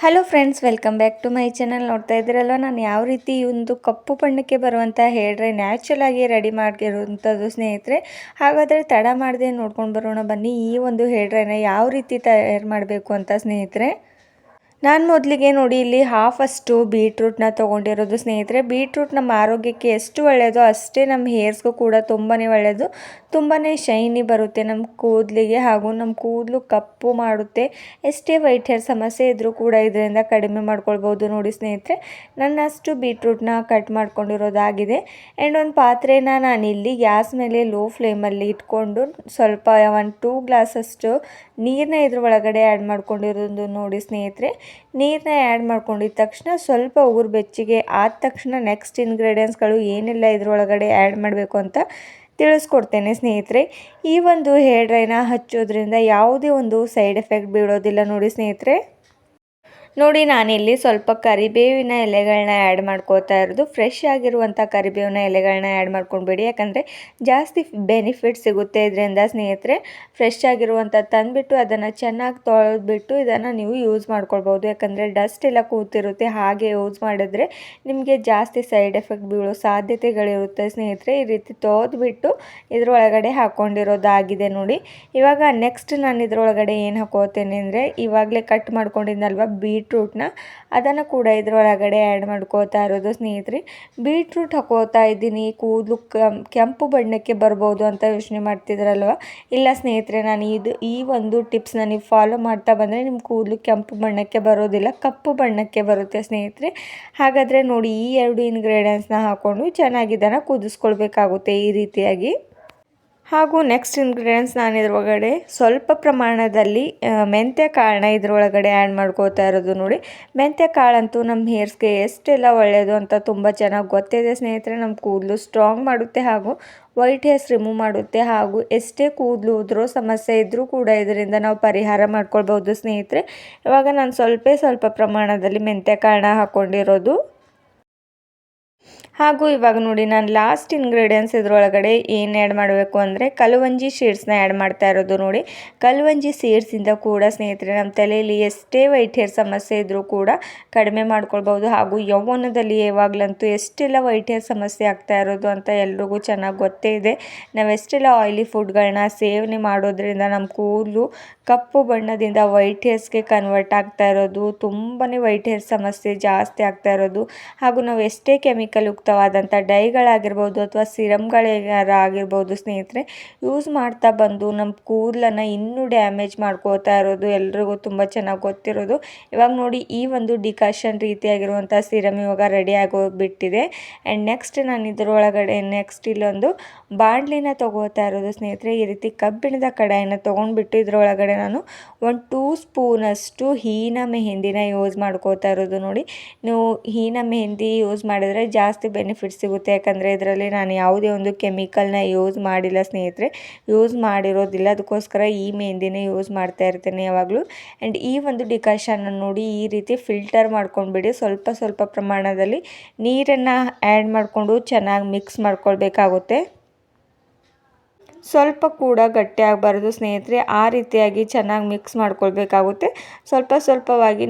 Hello friends, welcome back to my channel. ನೋಡ್ತಾ ಇದ್ದೀರಲ್ವ ನಾನು ಯಾವ ರೀತಿ ಈ ಒಂದು ಕಪ್ಪು ಬಣ್ಣಕ್ಕೆ ಬರುವಂಥ ಹೇರ್ ಡ್ರೈ ನ್ಯಾಚುರಲ್ ಆಗಿ ರೆಡಿ ಮಾಡಿರುವಂಥದ್ದು ಸ್ನೇಹಿತರೆ. ಹಾಗಾದರೆ ತಡ ಮಾಡದೆ ನೋಡ್ಕೊಂಡು ಬರೋಣ ಬನ್ನಿ ಈ ಒಂದು ಹೇರ್ ಡ್ರೈನ ಯಾವ ರೀತಿ ತಯಾರು ಮಾಡಬೇಕು ಅಂತ ಸ್ನೇಹಿತರೆ. ನಾನು ಮೊದಲಿಗೆ ನೋಡಿ ಇಲ್ಲಿ ಹಾಫಷ್ಟು ಬೀಟ್ರೂಟ್ನ ತೊಗೊಂಡಿರೋದು ಸ್ನೇಹಿತರೆ. ಬೀಟ್ರೂಟ್ ನಮ್ಮ ಆರೋಗ್ಯಕ್ಕೆ ಎಷ್ಟು ಒಳ್ಳೆಯದೋ ಅಷ್ಟೇ ನಮ್ಮ ಹೇರ್ಸ್ಗೂ ಕೂಡ ತುಂಬಾ ಒಳ್ಳೆಯದು. ತುಂಬಾ ಶೈನಿ ಬರುತ್ತೆ ನಮ್ಮ ಕೂದಲಿಗೆ, ಹಾಗೂ ನಮ್ಮ ಕೂದಲು ಕಪ್ಪು ಮಾಡುತ್ತೆ. ಎಷ್ಟೇ ವೈಟ್ ಹೇರ್ ಸಮಸ್ಯೆ ಇದ್ದರೂ ಕೂಡ ಇದರಿಂದ ಕಡಿಮೆ ಮಾಡ್ಕೊಳ್ಬೋದು ನೋಡಿ ಸ್ನೇಹಿತರೆ. ನನ್ನಷ್ಟು ಬೀಟ್ರೂಟ್ನ ಕಟ್ ಮಾಡ್ಕೊಂಡಿರೋದಾಗಿದೆ. ಆ್ಯಂಡ್ ಒಂದು ಪಾತ್ರೆನ ನಾನಿಲ್ಲಿ ಗ್ಯಾಸ್ ಮೇಲೆ ಲೋ ಫ್ಲೇಮಲ್ಲಿ ಇಟ್ಕೊಂಡು ಸ್ವಲ್ಪ 1-2 ಗ್ಲಾಸಷ್ಟು ನೀರನ್ನ ಇದ್ರ ಒಳಗಡೆ ಆ್ಯಡ್ ಮಾಡ್ಕೊಂಡಿರೋದು ನೋಡಿ ಸ್ನೇಹಿತರೆ. ನೀರನ್ನ ಆ್ಯಡ್ ಮಾಡ್ಕೊಂಡಿದ್ದ ತಕ್ಷಣ ಸ್ವಲ್ಪ ಉಗುರು ಬೆಚ್ಚಗೆ ಆದ ತಕ್ಷಣ ನೆಕ್ಸ್ಟ್ ಇಂಗ್ರೀಡಿಯೆಂಟ್ಸ್ಗಳು ಏನೆಲ್ಲ ಇದ್ರೊಳಗಡೆ ಆ್ಯಡ್ ಮಾಡಬೇಕು ಅಂತ ತಿಳಿಸ್ಕೊಡ್ತೇನೆ ಸ್ನೇಹಿತರೆ. ಈ ಒಂದು ಹೇರ್ ಡ್ರೈನ ಹಚ್ಚೋದ್ರಿಂದ ಯಾವುದೇ ಒಂದು ಸೈಡ್ ಎಫೆಕ್ಟ್ ಬೀಳೋದಿಲ್ಲ ನೋಡಿ ಸ್ನೇಹಿತರೆ. ನೋಡಿ ನಾನಿಲ್ಲಿ ಸ್ವಲ್ಪ ಕರಿಬೇವಿನ ಎಲೆಗಳನ್ನ ಆ್ಯಡ್ ಮಾಡ್ಕೋತಾ ಇರೋದು. ಫ್ರೆಶ್ ಆಗಿರುವಂಥ ಕರಿಬೇವಿನ ಎಲೆಗಳನ್ನ ಆ್ಯಡ್ ಮಾಡ್ಕೊಳ್ಬೇಡಿ, ಯಾಕಂದರೆ ಜಾಸ್ತಿ ಬೆನಿಫಿಟ್ ಸಿಗುತ್ತೆ ಇದರಿಂದ ಸ್ನೇಹಿತರೆ. ಫ್ರೆಶ್ ಆಗಿರುವಂಥ ತಂದುಬಿಟ್ಟು ಅದನ್ನು ಚೆನ್ನಾಗಿ ತೊಳೆದ್ಬಿಟ್ಟು ಇದನ್ನು ನೀವು ಯೂಸ್ ಮಾಡ್ಕೊಳ್ಬೋದು. ಯಾಕಂದರೆ ಡಸ್ಟ್ ಎಲ್ಲ ಕೂತಿರುತ್ತೆ, ಹಾಗೆ ಯೂಸ್ ಮಾಡಿದ್ರೆ ನಿಮಗೆ ಜಾಸ್ತಿ ಸೈಡ್ ಎಫೆಕ್ಟ್ ಬೀಳೋ ಸಾಧ್ಯತೆಗಳಿರುತ್ತೆ ಸ್ನೇಹಿತರೆ. ಈ ರೀತಿ ತೊಳೆದ್ಬಿಟ್ಟು ಇದರೊಳಗಡೆ ಹಾಕ್ಕೊಂಡಿರೋದಾಗಿದೆ ನೋಡಿ. ಇವಾಗ ನೆಕ್ಸ್ಟ್ ನಾನು ಇದರೊಳಗಡೆ ಏನು ಹಾಕೋತೇನೆ ಅಂದರೆ, ಇವಾಗಲೇ ಕಟ್ ಮಾಡ್ಕೊಂಡಿದ್ನಲ್ವ ಬೀಟ್ರೂಟ್ನ, ಅದನ್ನು ಕೂಡ ಇದರೊಳಗಡೆ ಆ್ಯಡ್ ಮಾಡ್ಕೋತಾ ಇರೋದು ಸ್ನೇಹಿತರೆ. ಬೀಟ್ರೂಟ್ ಹಾಕೋತಾ ಇದ್ದೀನಿ ಕೂದಲು ಕೆಂಪು ಬಣ್ಣಕ್ಕೆ ಬರ್ಬೋದು ಅಂತ ಯೋಚನೆ ಮಾಡ್ತಿದ್ರಲ್ವ. ಇಲ್ಲ ಸ್ನೇಹಿತರೆ, ನಾನು ಈ ಒಂದು ಟಿಪ್ಸ್ನ ನೀವು ಫಾಲೋ ಮಾಡ್ತಾ ಬಂದರೆ ನಿಮ್ಮ ಕೂದಲು ಕೆಂಪು ಬಣ್ಣಕ್ಕೆ ಬರೋದಿಲ್ಲ, ಕಪ್ಪು ಬಣ್ಣಕ್ಕೆ ಬರುತ್ತೆ ಸ್ನೇಹಿತರೆ. ಹಾಗಾದರೆ ನೋಡಿ ಈ 2 ಇಂಗ್ರೀಡಿಯೆಂಟ್ಸ್ನ ಹಾಕ್ಕೊಂಡು ಚೆನ್ನಾಗಿ ಇದನ್ನು ಕುದಿಸ್ಕೊಳ್ಬೇಕಾಗುತ್ತೆ ಈ ರೀತಿಯಾಗಿ. ಹಾಗೂ ನೆಕ್ಸ್ಟ್ ಇಂಗ್ರೀಡಿಯೆಂಟ್ಸ್ ನಾನು ಇದ್ರೊಳಗಡೆ ಸ್ವಲ್ಪ ಪ್ರಮಾಣದಲ್ಲಿ ಮೆಂತ್ಯ ಕಾಳನ್ನ ಇದ್ರೊಳಗಡೆ ಆ್ಯಡ್ ಮಾಡ್ಕೋತಾ ಇರೋದು ನೋಡಿ. ಮೆಂತ್ಯ ಕಾಳಂತೂ ನಮ್ಮ ಹೇರ್ಸ್ಗೆ ಎಷ್ಟೆಲ್ಲ ಒಳ್ಳೆಯದು ಅಂತ ತುಂಬ ಚೆನ್ನಾಗಿ ಗೊತ್ತಿದೆ ಸ್ನೇಹಿತರೆ. ನಮ್ಮ ಕೂದಲು ಸ್ಟ್ರಾಂಗ್ ಮಾಡುತ್ತೆ, ಹಾಗೂ ವೈಟ್ ಹೇರ್ಸ್ ರಿಮೂವ್ ಮಾಡುತ್ತೆ, ಹಾಗೂ ಎಷ್ಟೇ ಕೂದಲು ಉದುರೋ ಸಮಸ್ಯೆ ಇದ್ದರೂ ಕೂಡ ಇದರಿಂದ ನಾವು ಪರಿಹಾರ ಮಾಡ್ಕೊಳ್ಬೋದು ಸ್ನೇಹಿತರೆ. ಇವಾಗ ನಾನು ಸ್ವಲ್ಪ ಪ್ರಮಾಣದಲ್ಲಿ ಮೆಂತ್ಯ ಕಾಳನ್ನ ಹಾಕ್ಕೊಂಡಿರೋದು. ಹಾಗೂ ಇವಾಗ ನೋಡಿ ನಾನು ಲಾಸ್ಟ್ ಇಂಗ್ರೀಡಿಯೆಂಟ್ಸ್ ಇದರೊಳಗಡೆ ಏನು ಆ್ಯಡ್ ಮಾಡಬೇಕು ಅಂದರೆ ಕಲವಂಜಿ ಸೀಡ್ಸ್ನ ಆ್ಯಡ್ ಮಾಡ್ತಾ ಇರೋದು ನೋಡಿ. ಕಲವಂಜಿ ಸೀಡ್ಸಿಂದ ಕೂಡ ಸ್ನೇಹಿತರೆ ನಮ್ಮ ತಲೆಯಲ್ಲಿ ಎಷ್ಟೇ ವೈಟ್ ಹೇರ್ ಸಮಸ್ಯೆ ಇದ್ದರೂ ಕೂಡ ಕಡಿಮೆ ಮಾಡ್ಕೊಳ್ಬೋದು. ಹಾಗೂ ಯೌವನದಲ್ಲಿ ಯಾವಾಗಲಂತೂ ಎಷ್ಟೆಲ್ಲ ವೈಟ್ ಹೇರ್ ಸಮಸ್ಯೆ ಆಗ್ತಾ ಇರೋದು ಅಂತ ಎಲ್ರಿಗೂ ಚೆನ್ನಾಗಿ ಗೊತ್ತೇ ಇದೆ. ನಾವೆಷ್ಟೆಲ್ಲ ಆಯಿಲಿ ಫುಡ್ಗಳನ್ನ ಸೇವನೆ ಮಾಡೋದ್ರಿಂದ ನಮ್ಮ ಕೂದಲು ಕಪ್ಪು ಬಣ್ಣದಿಂದ ವೈಟ್ ಹೇರ್ಸ್ಗೆ ಕನ್ವರ್ಟ್ ಆಗ್ತಾ ಇರೋದು, ತುಂಬಾ ವೈಟ್ ಹೇರ್ ಸಮಸ್ಯೆ ಜಾಸ್ತಿ ಆಗ್ತಾ ಇರೋದು. ಹಾಗೂ ನಾವು ಎಷ್ಟೇ ಕೆಮಿಕಲ್ ಯುಕ್ತವಾದಂಥ ಡೈಗಳಾಗಿರ್ಬೋದು ಅಥವಾ ಸಿರಮ್ಗಳಾಗಿರ್ಬೋದು ಸ್ನೇಹಿತರೆ ಯೂಸ್ ಮಾಡ್ತಾ ಬಂದು ನಮ್ಮ ಕೂದಲನ್ನು ಇನ್ನೂ ಡ್ಯಾಮೇಜ್ ಮಾಡ್ಕೋತಾ ಇರೋದು ಎಲ್ರಿಗೂ ತುಂಬ ಚೆನ್ನಾಗಿ ಗೊತ್ತಿರೋದು. ಇವಾಗ ನೋಡಿ ಈ ಒಂದು ಡಿಕಾಷನ್ ರೀತಿಯಾಗಿರುವಂಥ ಸಿರಮ್ ಇವಾಗ ರೆಡಿ ಆಗೋಗ್ಬಿಟ್ಟಿದೆ. ಆ್ಯಂಡ್ ನೆಕ್ಸ್ಟ್ ನಾನು ಇದರೊಳಗಡೆ ಇಲ್ಲೊಂದು ಬಾಣಲಿನ ತೊಗೋತಾ ಇರೋದು ಸ್ನೇಹಿತರೆ. ಈ ರೀತಿ ಕಬ್ಬಿಣದ ಕಡಾಯಿನ ತೊಗೊಂಡ್ಬಿಟ್ಟು ಇದರೊಳಗಡೆ ನಾನು 1-2 ಸ್ಪೂನಷ್ಟು ಹೀನ ಮೆಹಂದಿನ ಯೂಸ್ ಮಾಡ್ಕೋತಾ ಇರೋದು ನೋಡಿ. ನೀವು ಹೀನ ಮೆಹಂದಿ ಯೂಸ್ ಮಾಡಿದರೆ ಜಾಸ್ತಿ ಬೆನಿಫಿಟ್ ಸಿಗುತ್ತೆ, ಯಾಕಂದರೆ ಇದರಲ್ಲಿ ನಾನು ಯಾವುದೇ ಒಂದು ಕೆಮಿಕಲ್ನ ಯೂಸ್ ಮಾಡಿಲ್ಲ ಸ್ನೇಹಿತರೆ, ಯೂಸ್ ಮಾಡಿರೋದಿಲ್ಲ. ಅದಕ್ಕೋಸ್ಕರ ಈ ಮೆಹಂದಿನೇ ಯೂಸ್ ಮಾಡ್ತಾ ಇರ್ತೇನೆ ಯಾವಾಗಲೂ. ಆ್ಯಂಡ್ ಈ ಒಂದು ಡಿಕಾಷನ್ನ ನೋಡಿ ಈ ರೀತಿ ಫಿಲ್ಟರ್ ಮಾಡ್ಕೊಂಡ್ಬಿಡಿ. ಸ್ವಲ್ಪ ಪ್ರಮಾಣದಲ್ಲಿ ನೀರನ್ನು ಆ್ಯಡ್ ಮಾಡಿಕೊಂಡು ಚೆನ್ನಾಗಿ ಮಿಕ್ಸ್ ಮಾಡ್ಕೊಳ್ಬೇಕಾಗುತ್ತೆ. ಸ್ವಲ್ಪ ಕೂಡ ಗಟ್ಟಿ ಆಗಬಾರ್ದು ಸ್ನೇಹಿತರೆ, ಆ ರೀತಿಯಾಗಿ ಚೆನ್ನಾಗಿ ಮಿಕ್ಸ್ ಮಾಡ್ಕೊಳ್ಬೇಕಾಗುತ್ತೆ. ಸ್ವಲ್ಪವಾಗಿ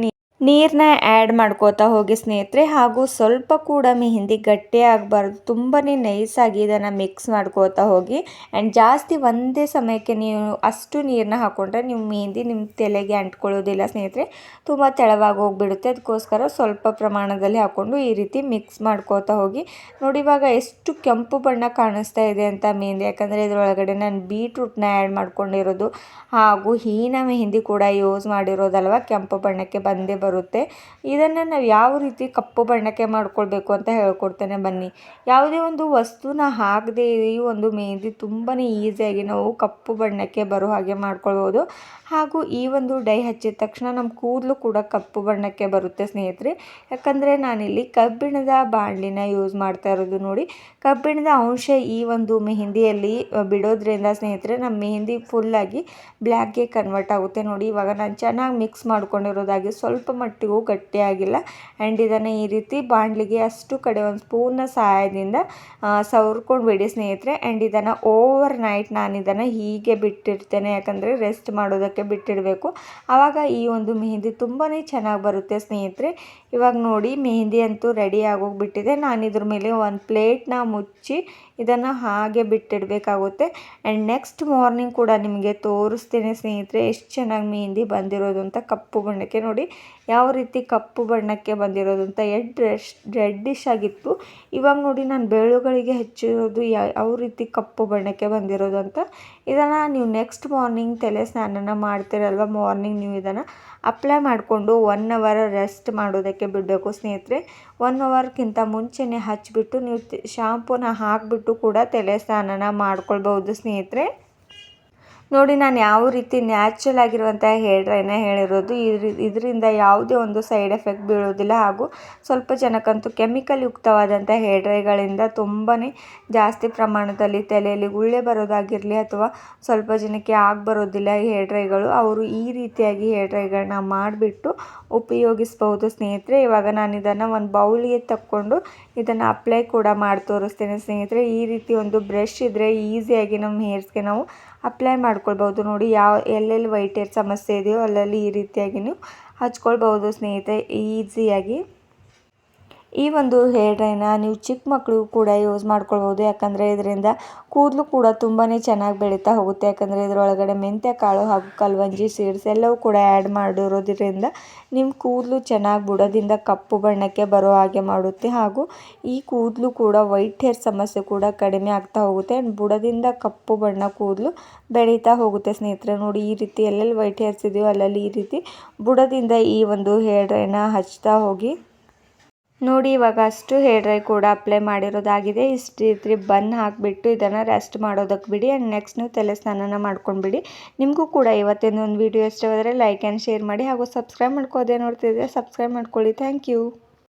ನೀರನ್ನ ಆ್ಯಡ್ ಮಾಡ್ಕೋತಾ ಹೋಗಿ ಸ್ನೇಹಿತರೆ. ಹಾಗೂ ಸ್ವಲ್ಪ ಕೂಡ ಮೆಹಂದಿ ಗಟ್ಟಿ ಆಗಬಾರ್ದು, ತುಂಬಾ ನೈಸಾಗಿ ಇದನ್ನು ಮಿಕ್ಸ್ ಮಾಡ್ಕೋತಾ ಹೋಗಿ. ಆ್ಯಂಡ್ ಜಾಸ್ತಿ ಒಂದೇ ಸಮಯಕ್ಕೆ ನೀವು ಅಷ್ಟು ನೀರನ್ನ ಹಾಕ್ಕೊಂಡ್ರೆ ನೀವು ಮೆಹಂದಿ ನಿಮ್ಮ ತಲೆಗೆ ಅಂಟ್ಕೊಳ್ಳೋದಿಲ್ಲ ಸ್ನೇಹಿತರೆ, ತುಂಬ ತೆಳವಾಗಿ ಹೋಗಿಬಿಡುತ್ತೆ. ಅದಕ್ಕೋಸ್ಕರ ಸ್ವಲ್ಪ ಪ್ರಮಾಣದಲ್ಲಿ ಹಾಕ್ಕೊಂಡು ಈ ರೀತಿ ಮಿಕ್ಸ್ ಮಾಡ್ಕೋತಾ ಹೋಗಿ. ನೋಡಿ ಇವಾಗ ಎಷ್ಟು ಕೆಂಪು ಬಣ್ಣ ಕಾಣಿಸ್ತಾ ಇದೆ ಅಂತ ಮೆಹಂದಿ, ಯಾಕಂದರೆ ಇದರೊಳಗಡೆ ನಾನು ಬೀಟ್ರೂಟ್ನ ಆ್ಯಡ್ ಮಾಡ್ಕೊಂಡಿರೋದು ಹಾಗೂ ಹೀನ ಮೆಹಂದಿ ಕೂಡ ಯೂಸ್ ಮಾಡಿರೋದಲ್ವ, ಕೆಂಪು ಬಣ್ಣಕ್ಕೆ ಬಂದೇ ಬರುತ್ತೆ. ಇದನ್ನು ನಾವು ಯಾವ ರೀತಿ ಕಪ್ಪು ಬಣ್ಣಕ್ಕೆ ಮಾಡ್ಕೊಳ್ಬೇಕು ಅಂತ ಹೇಳ್ಕೊಡ್ತೇನೆ ಬನ್ನಿ. ಯಾವುದೇ ಒಂದು ವಸ್ತುನ ಹಾಕದೆ ಈ ಒಂದು ಮೆಹಂದಿ ತುಂಬಾ ಈಸಿಯಾಗಿ ನಾವು ಕಪ್ಪು ಬಣ್ಣಕ್ಕೆ ಬರೋ ಹಾಗೆ ಮಾಡ್ಕೊಳ್ಬೋದು. ಹಾಗೂ ಈ ಒಂದು ಡೈ ಹಚ್ಚಿದ ತಕ್ಷಣ ನಮ್ಮ ಕೂದಲು ಕೂಡ ಕಪ್ಪು ಬಣ್ಣಕ್ಕೆ ಬರುತ್ತೆ ಸ್ನೇಹಿತರೆ. ಯಾಕಂದರೆ ನಾನಿಲ್ಲಿ ಕಬ್ಬಿಣದ ಬಾಣಲಿನ ಯೂಸ್ ಮಾಡ್ತಾ ಇರೋದು ನೋಡಿ. ಕಬ್ಬಿಣದ ಅಂಶ ಈ ಒಂದು ಮೆಹಂದಿಯಲ್ಲಿ ಬಿಡೋದ್ರಿಂದ ಸ್ನೇಹಿತರೆ ನಮ್ಮ ಮೆಹಂದಿ ಫುಲ್ಲಾಗಿ ಬ್ಲ್ಯಾಕ್ಗೆ ಕನ್ವರ್ಟ್ ಆಗುತ್ತೆ ನೋಡಿ. ಇವಾಗ ನಾನು ಚೆನ್ನಾಗಿ ಮಿಕ್ಸ್ ಮಾಡ್ಕೊಂಡಿರೋದಾಗಿ ಸ್ವಲ್ಪ ಮಟ್ಟಿಗೂ ಗಟ್ಟಿಯಾಗಿಲ್ಲ. ಆ್ಯಂಡ್ ಇದನ್ನು ಈ ರೀತಿ ಬಾಣಲಿಗೆ ಅಷ್ಟು ಕಡೆ ಒಂದು ಸ್ಪೂನ್ನ ಸಹಾಯದಿಂದ ಸವರ್ಕೊಂಡು ಬಿಡಿ ಸ್ನೇಹಿತರೆ. ಆ್ಯಂಡ್ ಇದನ್ನು ಓವರ್ ನೈಟ್ ನಾನು ಇದನ್ನು ಹೀಗೆ ಬಿಟ್ಟಿರ್ತೇನೆ, ಯಾಕಂದರೆ ರೆಸ್ಟ್ ಮಾಡೋದಕ್ಕೆ ಬಿಟ್ಟಿಡಬೇಕು. ಆವಾಗ ಈ ಒಂದು ಮೆಹಂದಿ ತುಂಬಾ ಚೆನ್ನಾಗಿ ಬರುತ್ತೆ ಸ್ನೇಹಿತರೆ. ಇವಾಗ ನೋಡಿ ಮೆಹಂದಿ ಅಂತೂ ರೆಡಿ ಆಗೋಗ್ಬಿಟ್ಟಿದೆ. ನಾನು ಇದ್ರ ಮೇಲೆ ಒಂದು ಪ್ಲೇಟ್ನ ಮುಚ್ಚಿ ಇದನ್ನು ಹಾಗೆ ಬಿಟ್ಟಿಡಬೇಕಾಗುತ್ತೆ. ಆ್ಯಂಡ್ ನೆಕ್ಸ್ಟ್ ಮಾರ್ನಿಂಗ್ ಕೂಡ ನಿಮಗೆ ತೋರಿಸ್ತೇನೆ ಸ್ನೇಹಿತರೆ ಎಷ್ಟು ಚೆನ್ನಾಗಿ ಮೆಹಂದಿ ಬಂದಿರೋದು ಅಂತ. ಕಪ್ಪು ಬಣ್ಣಕ್ಕೆ ನೋಡಿ ಯಾವ ರೀತಿ ಕಪ್ಪು ಬಣ್ಣಕ್ಕೆ ಬಂದಿರೋದು ಅಂತ, ರೆಡ್ಡಿಶ್ ಆಗಿತ್ತು. ಇವಾಗ ನೋಡಿ ನಾನು ಬೆರಳುಗಳಿಗೆ ಹಚ್ಚಿರೋದು ಯಾವ ರೀತಿ ಕಪ್ಪು ಬಣ್ಣಕ್ಕೆ ಬಂದಿರೋದು ಅಂತ. ಇದನ್ನು ನೀವು ನೆಕ್ಸ್ಟ್ ಮಾರ್ನಿಂಗ್ ತಲೆ ಸ್ನಾನ ಮಾಡ್ತೀರಲ್ವ, ಮಾರ್ನಿಂಗ್ ನೀವು ಇದನ್ನು ಅಪ್ಲೈ ಮಾಡಿಕೊಂಡು 1 ಅವರ್ ರೆಸ್ಟ್ ಮಾಡೋದಕ್ಕೆ ಬಿಡಬೇಕು ಸ್ನೇಹಿತರೆ. 1 ಅವರ್ಗಿಂತ ಮುಂಚೆನೇ ಹಚ್ಚಿಬಿಟ್ಟು ನೀವು ಶಾಂಪೂನ ಹಾಕಿಬಿಟ್ಟು ಕೂಡ ತಲೆ ಸ್ನಾನ ಮಾಡ್ಕೊಳ್ಬೋದು ಸ್ನೇಹಿತರೆ. ನೋಡಿ ನಾನು ಯಾವ ರೀತಿ ನ್ಯಾಚುರಲ್ ಆಗಿರುವಂಥ ಹೇರ್ ಡ್ರೈನ ಹೇಳಿರೋದು. ಇದರಿಂದ ಯಾವುದೇ ಒಂದು ಸೈಡ್ ಎಫೆಕ್ಟ್ ಬೀಳೋದಿಲ್ಲ. ಹಾಗೂ ಸ್ವಲ್ಪ ಜನಕ್ಕಂತೂ ಕೆಮಿಕಲ್ ಯುಕ್ತವಾದಂಥ ಹೇರ್ ಡ್ರೈಗಳಿಂದ ತುಂಬಾ ಜಾಸ್ತಿ ಪ್ರಮಾಣದಲ್ಲಿ ತಲೆಯಲ್ಲಿ ಗುಳ್ಳೆ ಬರೋದಾಗಿರಲಿ ಅಥವಾ ಸ್ವಲ್ಪ ಜನಕ್ಕೆ ಬರೋದಿಲ್ಲ ಈ ಹೇರ್ ಡ್ರೈಗಳು, ಅವರು ಈ ರೀತಿಯಾಗಿ ಹೇರ್ ಡ್ರೈಗಳನ್ನ ಮಾಡಿಬಿಟ್ಟು ಉಪಯೋಗಿಸ್ಬೋದು ಸ್ನೇಹಿತರೆ. ಇವಾಗ ನಾನು ಇದನ್ನು ಒಂದು ಬೌಲಿಗೆ ತಕ್ಕೊಂಡು ಇದನ್ನು ಅಪ್ಲೈ ಕೂಡ ಮಾಡಿ ತೋರಿಸ್ತೇನೆ ಸ್ನೇಹಿತರೆ. ಈ ರೀತಿ ಒಂದು ಬ್ರಷ್ ಇದ್ದರೆ ಈಸಿಯಾಗಿ ನಮ್ಮ ಹೇರ್ಸ್ಗೆ ನಾವು ಅಪ್ಲೈ ಮಾಡ್ಕೊಳ್ಬೋದು. ನೋಡಿ ಎಲ್ಲೆಲ್ಲಿ ವೈಟ್ ಹೇರ್ ಸಮಸ್ಯೆ ಇದೆಯೋ ಅಲ್ಲಲ್ಲಿ ಈ ರೀತಿಯಾಗಿ ನೀವು ಹಚ್ಕೊಳ್ಬೋದು ಸ್ನೇಹಿತರೆ ಈಸಿಯಾಗಿ. ಈ ಒಂದು ಹೇರ್ ಡ್ರೈನ ನೀವು ಚಿಕ್ಕ ಮಕ್ಕಳಿಗೂ ಕೂಡ ಯೂಸ್ ಮಾಡ್ಕೊಳ್ಬೋದು, ಯಾಕಂದರೆ ಇದರಿಂದ ಕೂದಲು ಕೂಡ ತುಂಬಾ ಚೆನ್ನಾಗಿ ಬೆಳೀತಾ ಹೋಗುತ್ತೆ. ಯಾಕಂದರೆ ಇದರೊಳಗಡೆ ಮೆಂತ್ಯ ಕಾಳು ಹಾಗೂ ಕಲ್ವಂಜಿ ಸೀಡ್ಸ್ ಎಲ್ಲವೂ ಕೂಡ ಆ್ಯಡ್ ಮಾಡಿರೋದ್ರಿಂದ ನಿಮ್ಮ ಕೂದಲು ಚೆನ್ನಾಗಿ ಬುಡದಿಂದ ಕಪ್ಪು ಬಣ್ಣಕ್ಕೆ ಬರೋ ಹಾಗೆ ಮಾಡುತ್ತೆ. ಹಾಗೂ ಈ ಕೂದಲು ಕೂಡ ವೈಟ್ ಹೇರ್ ಸಮಸ್ಯೆ ಕೂಡ ಕಡಿಮೆ ಆಗ್ತಾ ಹೋಗುತ್ತೆ. ಬುಡದಿಂದ ಕಪ್ಪು ಬಣ್ಣ ಕೂದಲು ಬೆಳೀತಾ ಹೋಗುತ್ತೆ ಸ್ನೇಹಿತರೆ. ನೋಡಿ ಈ ರೀತಿ ಎಲ್ಲೆಲ್ಲಿ ವೈಟ್ ಹೇರ್ಸ್ ಇದೆಯೋ ಅಲ್ಲಲ್ಲಿ ಈ ರೀತಿ ಬುಡದಿಂದ ಈ ಒಂದು ಹೇರ್ ಡ್ರೈನ ಹಚ್ತಾ ಹೋಗಿ. ನೋಡಿ ಇವಾಗ ಅಷ್ಟು ಹೇರ್ ಡ್ರೈ ಕೂಡ ಅಪ್ಲೈ ಮಾಡಿರೋದಾಗಿದೆ. ಇಷ್ಟು ರೀತಿ ಬನ್ ಹಾಕಿಬಿಟ್ಟು ಇದನ್ನು ರೆಸ್ಟ್ ಮಾಡೋದಕ್ಕೆ ಬಿಡಿ. ಆ್ಯಂಡ್ ನೆಕ್ಸ್ಟ್ ನೀವು ತಲೆ ಸ್ನಾನ ಮಾಡ್ಕೊಂಡ್ಬಿಡಿ. ನಿಮಗೂ ಕೂಡ ಇವತ್ತಿನ ಒಂದು ವಿಡಿಯೋ ಇಷ್ಟವಾದರೆ ಲೈಕ್ ಆ್ಯಂಡ್ ಶೇರ್ ಮಾಡಿ ಹಾಗೂ ಸಬ್ಸ್ಕ್ರೈಬ್ ಮಾಡ್ಕೋದೇ ನೋಡ್ತಿದ್ರೆ ಸಬ್ಸ್ಕ್ರೈಬ್ ಮಾಡ್ಕೊಳ್ಳಿ. Thank you.